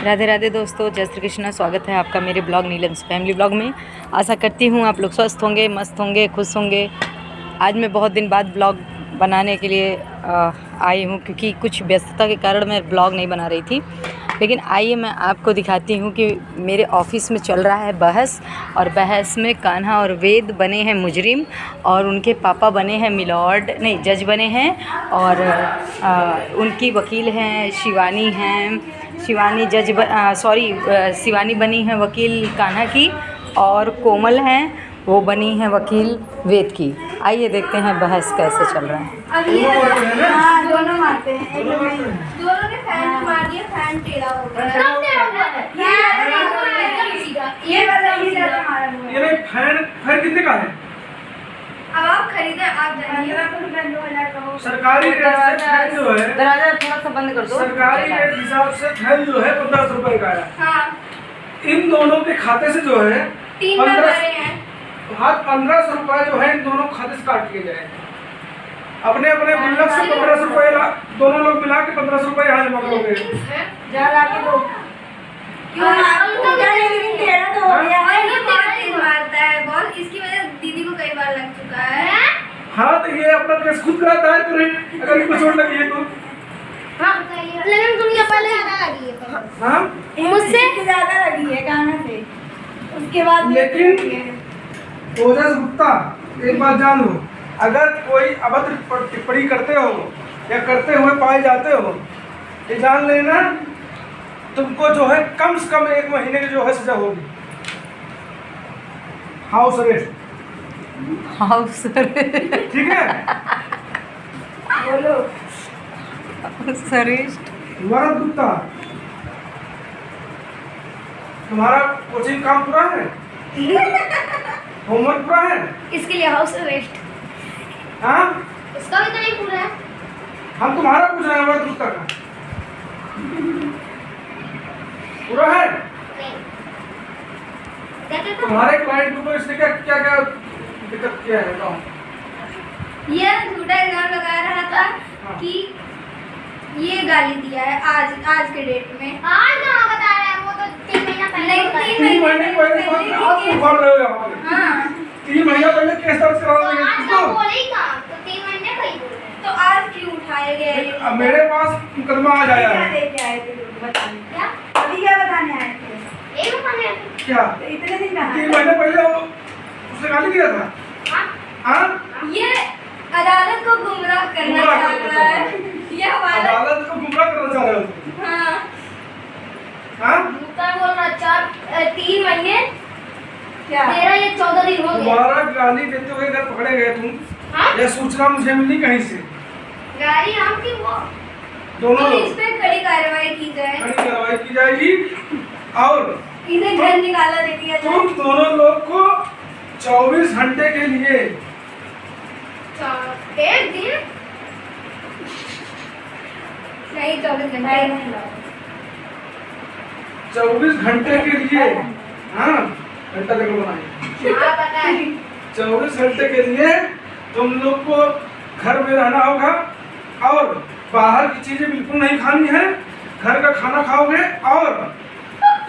राधे राधे दोस्तों, जय श्री कृष्ण। स्वागत है आपका मेरे ब्लॉग नीलम्स फैमिली ब्लॉग में। आशा करती हूँ आप लोग स्वस्थ होंगे, मस्त होंगे, खुश होंगे। आज मैं बहुत दिन बाद ब्लॉग बनाने के लिए आई हूँ, क्योंकि कुछ व्यस्तता के कारण मैं ब्लॉग नहीं बना रही थी। लेकिन आइए मैं आपको दिखाती हूँ कि मेरे ऑफिस में चल रहा है बहस, और बहस में कान्हा और वेद बने हैं मुजरिम, और उनके पापा बने हैं मिलॉर्ड, नहीं जज बने हैं, और उनकी वकील हैं शिवानी हैं। शिवानी शिवानी बनी है वकील कान्हा की, और कोमल हैं वो बनी है वकील वेद की। आइए देखते हैं बहस कैसे चल रहा है। दोनों मारते हैं। दोनों ने फैन मार दिया, फैन टेढ़ा हो गया। ये वाला ये फैन कितने का है? अब आप खरीदे, आप जाइए। 1500-2000 का हो। सरकारी रेट से फैन जो है, दरवाजा थोड़ा सा बंद कर दो। सरकारी रेट हिसाब से फैन जो है 1500 रुपए का है। हाँ, इन दोनों के खाते से जो है 3 बार भरे हैं। 1500 रुपए जो है इन दोनों खाते से काट लिए जाए। अपने अपने गुल्लक से 1500 रुपए दोनों लोग मिला के 1500 रुपए यहाँ जमा करोगे। जा लाके दो। क्यों टेढ़ा तो हो गया है। ये बहुत तेज मारता है बॉल, इसकी वजह से दीदी को कई बार लग चुका है। हाँ, तो ये अपना केस खुद का दायर करें अगर इनको चोट लगी है तो। लेकिन तुम ये पहले ज्यादा लगी है। हाँ, मुझसे ज्यादा लगी है कान्हा से। उसके बाद लेकिन ओजस गुप्ता, एक बात जान लो, अगर कोई अभद्र टिप्पणी करते हो या करते हुए पाए जाते हो, ये जान लेना तुमको जो है कम से कम 1 महीने की जो है सजा होगी, हाउस अरेस्ट। हाउस ठीक है? बोलो। सरेस्ट वरद गुप्ता, तुम्हारा कोचिंग काम पूरा है? होमवर्क पूरा है? इसके लिए हाउस अरेस्ट। हाँ, इसका भी तो नहीं पूरा है। हम तुम्हारा पूछ रहे हैं, वरद गुप्ता का पूरा है? तुम्हारे क्लाइंट को इसने क्या क्या क्या दिक्कत किया है बताओ? ये झूठा इल्जाम लगा रहा था हाँ। कि ये गाली दिया है आज के डेट में। आज कहाँ बता रहा है, वो तो 3 महीना पहले नहीं, बताया। 3 महीने पहले आप क्यों भर रहे हो यहाँ पे? हाँ, 3 महीना पहले केस दर्ज करा तो रहे आज हैं का तुमको? बोले ही कहाँ, तो 3 महीने कहीं बोल रहे हैं। तो आज क्यों उठाया गया ये? अब मेरे पास मुकदमा आ जाया है। लेके आए थे लोग बताने? क्या? अभी क्या बताने आए थे? एक महीने में? क्या तो इतने दिन कहाँ? 3 महीने पहले वो उसने गाली दिया था? हाँ? हाँ, ये अदालत को गुमराह करना गुमराह चाह करना रहा है। चाह रहा ये हमारा अदालत को गुमराह करना चाह रहे हो तुम? हाँ, हाँ, झूठा बोल रहा, 3 महीने क्या? तेरा ये 14 दिन हो गए। तुम्हारा गाली देते हुए अगर पकड़े गए तुम, हाँ? यह सूचना मुझे मिली कहीं से? गाड़ी हम की वो दोनों तो लोग इस पे कड़ी कार्रवाई की जाए। कड़ी कार्रवाई की जाएगी, और इन्हें घर निकाला दे दिया जाए। तुम दोनों लोग को 24 घंटे के लिए 1 दिन नहीं, 24 घंटे नहीं। 24 घंटे के लिए, हाँ घंटा देखो बनाइए, हाँ पता है। 24 घंटे के लिए तुम लोग को घर में रहना होगा, और बाहर की चीजें बिल्कुल नहीं खानी है, घर का खाना खाओगे, और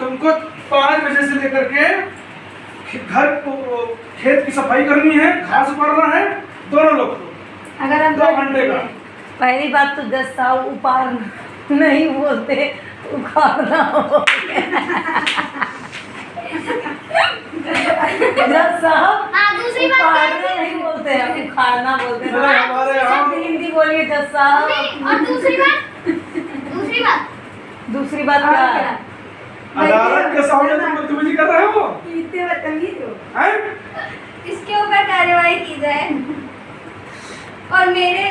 तुमको 5 बजे से लेकर के घर को खेत की सफाई करनी है, घास उपाड़ना है, दोनों लोग को अगर हम 2 घंटे का। पहली बात तो जज साहब उपार नहीं बोलते, उखाड़ना हो। जज साहब हाँ, दूसरी बात उखाड़ना नहीं बोलते हैं, उखाड़ना बोलते हैं। अरे हमारे यहाँ हिंदी बोलिए जज साहब। और दूसरी बात दूसरी बात और क्या? क्या? अदालत के सामने तुम बदतमीजी कर रहे हो, इतने बदतमीज हो। हैं? इसके ऊपर कार्रवाई की जाए और मेरे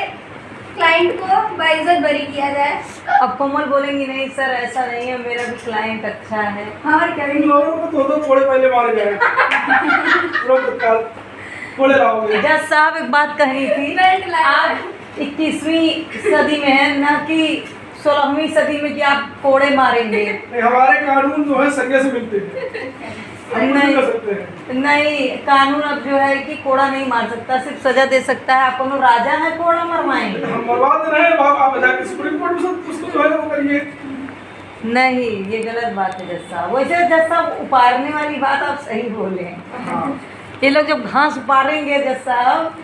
क्लाइंट को बाइज्जत बरी किया जाए। अब कोमल बोलेंगी नहीं सर ऐसा नहीं है, मेरा भी क्लाइंट अच्छा है। और क्या? इन लोगों को 2-2 कोड़े पहले मारे जाए। लोग तत्काल कोड़े लाओगे। जज साहब एक बात कहनी थी, बेल्ट लाया। आप 21वीं सदी में है, ना कि 16वीं सदी में कि आप कोड़े मारेंगे। नहीं, हमारे कानून जो है सरिया से मिलते हैं, हम नहीं कर सकते हैं। नहीं, कानून अब जो है कि कोड़ा नहीं मार सकता, सिर्फ सजा दे सकता है। आप कोनो राजा है कोड़ा मरवाएंगे? हम मरवा दे रहे हैं, आप जाके सुप्रीम कोर्ट में उसको जो है वो करिए। नहीं, ये गलत बात है जज साहब। वैसे जज साहब उपाड़ने वाली बात आप सही बोले हैं। हाँ ये लोग जब घास उपाड़ेंगे जज साहब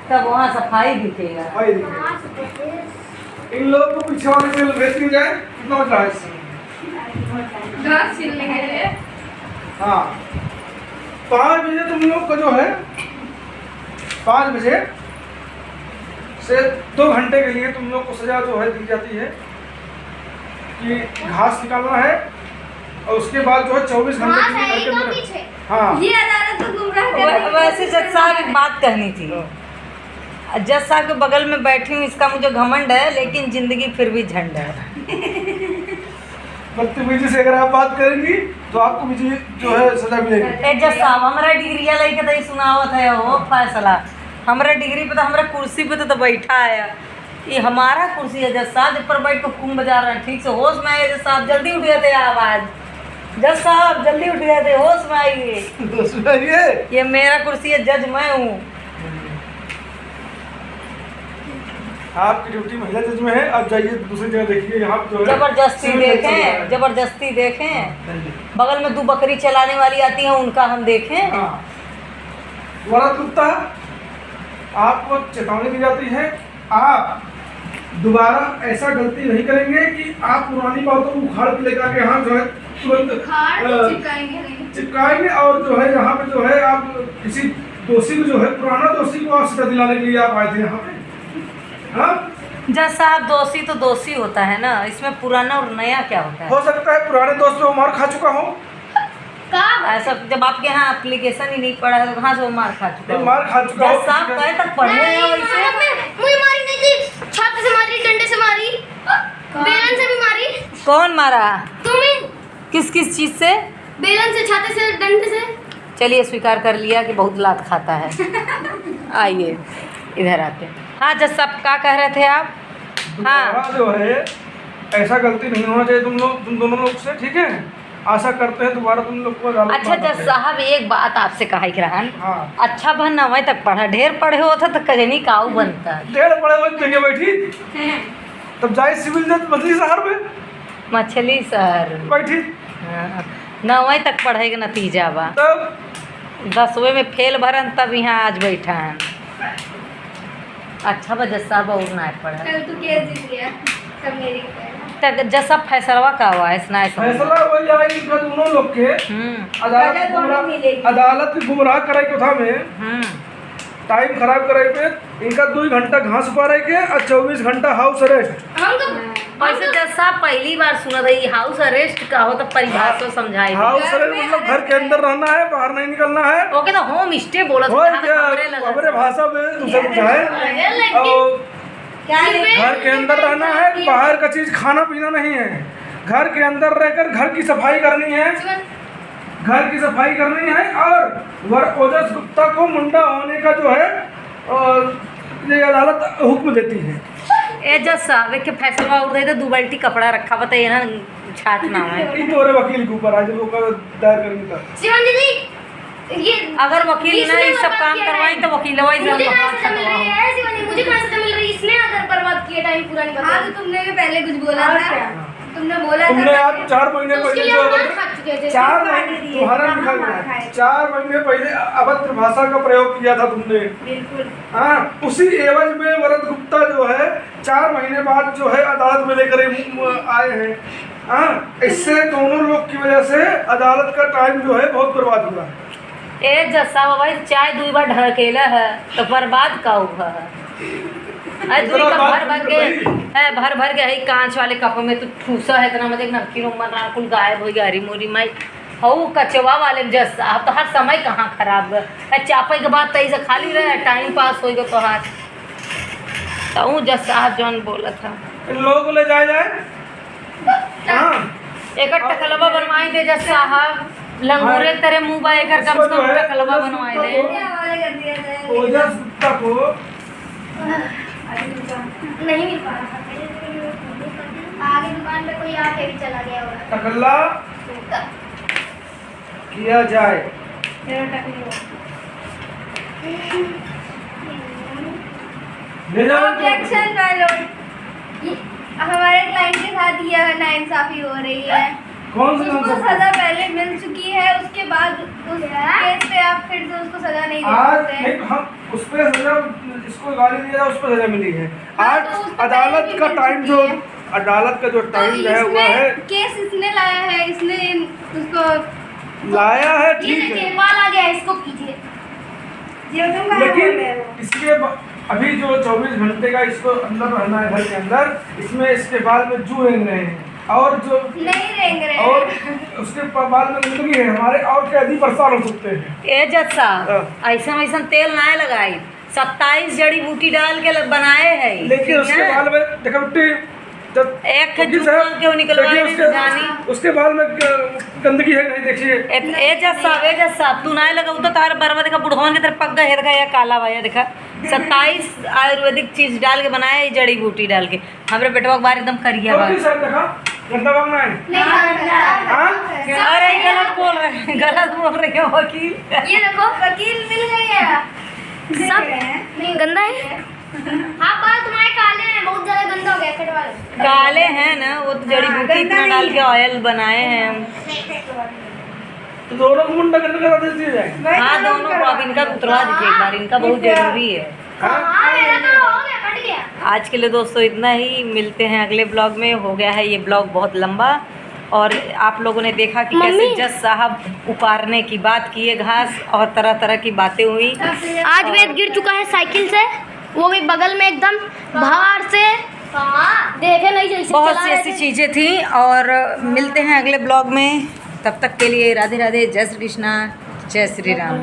तब वहाँ सफाई दिखेगा। भाई देखिए, इन लोगों को पीछे वाले से भेज दी जाए कितना होता है इससे? घास छीलने के लिए। हाँ 5 बजे तुम लोग का जो है 5 बजे से 2 घंटे के लिए तुम लोग को सजा जो है दी जाती है कि घास निकालना है और उसके बाद जो है 24 घंटे घास के है लिए ही घर के तो अंदर। पीछे। हाँ ये अदालत को गुमराह करने वैसे जज साहब एक बात कहनी थी। जज साहब के बगल में बैठी हूँ इसका मुझे घमंड है, लेकिन जिंदगी फिर भी झंड है। बदतमीजी से अगर आप बात करेंगी तो आपको भी जो है सजा मिलेगी। ए जज साहब हमारा डिग्री लेके तो सुनावत है वो फैसला। हमारा डिग्री पे तो हमारा कुर्सी पे तो बैठा है। ये हमारा कुर्सी है जज साहब, जिस पर बैठ कर खून बजा रहे हैं। ठीक से होश में आइए जज साहब, जल्दी उठ गए थे आवाज़। जज साहब जल्दी उठ गए थे, होश में आइए। सुनाइए। ये मेरा कुर्सी है, जज मैं हूँ। आपकी ड्यूटी महिला जज में है, आप जाइए दूसरी जगह देखिए। यहाँ पे जो है जबरदस्ती सिविल जज चल रहा देखें, है। जबरदस्ती देखें। बगल में 2 बकरी चलाने वाली आती है, उनका हम देखें। हाँ। वरद गुप्ता, आपको चेतावनी दी जाती है, आप दोबारा ऐसा गलती नहीं करेंगे कि आप पुरानी बातों को उखाड़ के लेकर के यहाँ जो है तुरंत चिपकाएंगे नहीं। चिपकाएंगे और जो है यहाँ पे जो है आप किसी दोषी को जो है पुराना दोषी को आप सजा दिलाने के लिए आप आए थे यहाँ पे। हाँ जज साहब दोषी तो दोषी होता है ना, इसमें पुराना और नया क्या होता है? हो सकता है पुराने दोस्त पे वो मार खा चुका हो। ऐसा जब आपके यहाँ एप्लीकेशन ही नहीं पड़ा है तो कहाँ से वो मार खा चुका ये हो? मार खा चुका हो जज साहब कहे तक पढ़े हैं वैसे। मुझे मारी नहीं थी, छाते से मारी, डंडे से मारी, बेलन से भी मारी। कौन मारा? तुम्हें किस किस चीज़ से? बेलन से, छाते से, डंडे से। चलिए स्वीकार कर लिया कि बहुत लात खाता है। आइए इधर आते। हाँ जज साहब क्या कह रहे थे आप? हाँ दोबारा जो है ऐसा गलती नहीं होना चाहिए तुम दोनों लोग से, ठीक है? आशा करते हैं दोबारा तुम लोग को अदालत अच्छा में आना जज पड़ेगा। साहब एक बात आपसे कहा ही रहन। हाँ अच्छा बन नवे तक पढ़ा, ढेर पढ़े होता तो कजनी काऊ बनता। 1.5 बड़े हुए जगह बैठी तब जाए सिविल जज मछली शहर में मछली शहर। बैठी हाँ, नवे तक पढ़े के नतीजा बा, तब 10वीं में फेल भरन तब यहाँ आज बैठा है। अच्छा बा जज साहब और ना पढ़ा कल तू केस जीत गया, सब मेरी तब जज साहब फैसलवा का हुआ है सुनाए फैसला वही आएगी कि दोनों लोग के सजा दोनों मिलेगी। अदालत की गुमराह कराई के था में टाइम खराब कराई पे इनका 2 घंटा घास उपारे के और 24 घंटा हाउस अरेस्ट। हम तो वैसे जज साहब पहली बार सुना था ये हाउस अरेस्ट का हो तो परिभाषा समझाई। हाउस अरेस्ट मतलब घर के अंदर रहना है, बाहर नहीं निकलना है। ओके तो होम स्टे बोला और था क्या हमरे लगा हमारे था। भाषा में दूसरा कुछ है और क्या घर के अंदर रहना है, बाहर का चीज खाना पीना नहीं है। घर के अंदर रहकर घर की सफाई करनी है, घर की सफाई करनी है और ओजस गुप्ता को मुंडा होने का जो है ये अदालत हुक्म देती है। ए जज साहब एक फैसला उड़ दे तो 2 बाल्टी कपड़ा रखा बताइए ना छाटना है। ये तोरे वकील के ऊपर आज लोग दायर करेंगे तब। शिवानी दीदी, ये अगर वकील ना इसने ये सब बर्बाद काम किया करवाएं टाइम। तो वकीलवा ही मुझे कहाँ सब सजा मिल रही है शिवानी, मुझे कहाँ सजा मिल रही है? इसने अगर बर्बाद किया टाइम पूरा नहीं हाँ बता। तो तुमने भी पहले कुछ बोला और था, क्या? तुमने बोला तुमने था आज 4 महीने तो उसके पहले लिए जो हम मार खा चुके थे। 4 मार महीने दिए, तुम्हारा कहाँ लिखा मार गया खाए? 4 महीने पहले अभद्र भाषा का प्रयोग किया था तुमने। बिल्कुल। हाँ उसी एवज में वरद गुप्ता जो है 4 महीने बाद जो है अदालत में लेकर आए हैं। हाँ इससे दोनों लोग की वजह से अदालत का टाइम जो है बहुत बर्बाद हुआ है। ए जज साहब भाई चाय 2 बार ढकेला है तो बर्बाद का हुआ है। अरे 2 कप भर भर के है कांच वाले कप में तो ठूसा है इतना मतलब नमकीन उमन कुल गायब हो गया। हरी मोरी माई हऊ कचवा वाले जज साहब तो हर समय कहाँ खराब है चापे के बाद तई से खाली रहे टाइम पास हो गया तोहार तो जज साहब जौन बोला था इन लोगों को ले जाया जाए। हाँ एक टकलवा बनवाई दे जज साहब, लंगूरे तेरे मुंह बा एक कम से कम टकलवा बनवाई दे। क्या हवाले कर दिया जाए? ओजस गुप्ता को नहीं मिल पा रहा था। आगे दुकान पे कोई आके भी चला गया होगा। टकला किया जाए। मेरा टकली ले जाओ ऑब्जेक्शन माय लॉर्ड। हमारे क्लाइंट के साथ यह नाइंसाफी हो रही है। कौन सी उसको सजा पहले मिल चुकी है, उसके बाद उस केस पे आप फिर से उसको सजा नहीं दे आज सकते। नहीं, हम उस पर सजा, इसको गाली दिया उस पर सजा मिली है। हाँ, आज तो उस पे अदालत पहले का भी मिल टाइम चुकी जो है। अदालत का जो तो टाइम जो है वो इसमें है केस इसने लाया है, इसने उसको लाया है, ये ठीक देखिए है, बाल आ गया, इसको कीजिए। लेकिन इसके अभी जो 24 घंटे का इसको अंदर रहना है घर के अंदर, इसमें इसके बाल में जू रेंग रहे हैं और जो नहीं रेंग रहे और हैं। उसके बाल में गंदगी है हमारे, और कैदी परेशान हो सकते हैं। ए जज साहब ऐसा वैसा तेल ना लगाई, 27 जड़ी बूटी डाल के बनाए है। लेकिन उसके बाल में देखो बेटी, जब एक वकील जूता साहब, क्यों निकलवाए देखिए नहीं जानी। उसके बाल में गंदगी है, नहीं देखिए। ए जज साहब तू ना लगाऊ तो तार बरवा देखा बुढ़वन के तरफ पक गए देखा, या काला वाया देखा। 27 आयुर्वेदिक चीज डाल के बनाया है, जड़ी बूटी डाल के। हमारे बेटवा के बार एकदम करिया वकील साहब देखा गंदा मांगना है। हाँ? अरे गलत बोल रहे हैं, गलत बोल रहे हैं वकील। ये देखो वकील मिल गई है। सब गंदा है। हाँ बाल तुम्हारे काले हैं, बहुत ज्यादा गंदा हो गया, कटवा लो। काले हैं ना, वो तो जड़ी बूटी इतना डाल के ऑयल बनाए हैं हम। तो दोनों को मुंडा करने का आदेश दिया जाए। हाँ दोनों को अब इनका उतरवा दीजिए एक बार, इनका बहुत जरूरी है। हाँ मेरा तो हो गया, कट गया। आज के लिए दोस्तों इतना ही, मिलते हैं अगले ब्लॉग में। हो गया है ये ब्लॉग बहुत लंबा, और आप लोगों ने देखा कि कैसे जज साहब उपारने की बात किए घास, और तरह तरह की बातें हुई। आज वेद गिर चुका है साइकिल से, वो भी बगल में एकदम बाहर से। देखे नहीं जैसे बहुत सी ऐसी चीज़ें थी, और मिलते हैं अगले ब्लॉग में। तब तक के लिए राधे राधे, जय श्री कृष्णा, जय श्री राम।